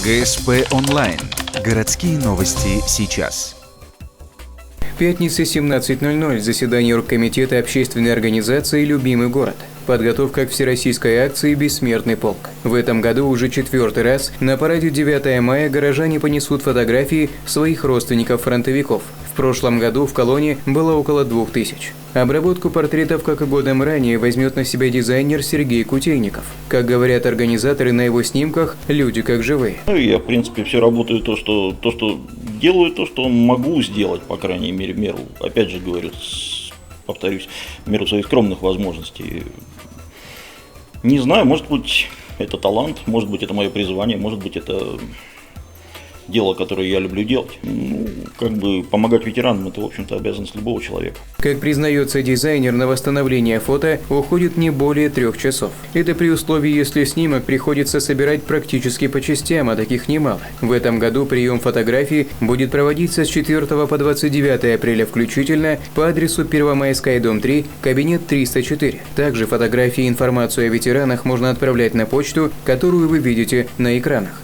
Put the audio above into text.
ГСП онлайн. Городские новости сейчас. Пятница, 17:00. Заседание оргкомитета общественной организации «Любимый город». Подготовка к всероссийской акции «Бессмертный полк». В этом году уже 4-й раз на параде 9 мая горожане понесут фотографии своих родственников-фронтовиков. В прошлом году в колонне было около 2000. Обработку портретов, как и годом ранее, возьмет на себя дизайнер Сергей Кутейников. Как говорят организаторы, на его снимках люди как живые. Я, в принципе, все работаю то, что делаю, то, что могу сделать, по крайней мере, в меру, опять же говорю, повторюсь, в меру своих скромных возможностей. Не знаю, может быть, это талант, может быть, это мое призвание, может быть, это дело, которое я люблю делать. Помогать ветеранам – это, в общем-то, обязанность любого человека. Как признается дизайнер, на восстановление фото уходит не более 3 часов. Это при условии, если снимок приходится собирать практически по частям, а таких немало. В этом году прием фотографий будет проводиться с 4 по 29 апреля включительно по адресу Первомайская, дом 3, кабинет 304. Также фотографии и информацию о ветеранах можно отправлять на почту, которую вы видите на экранах.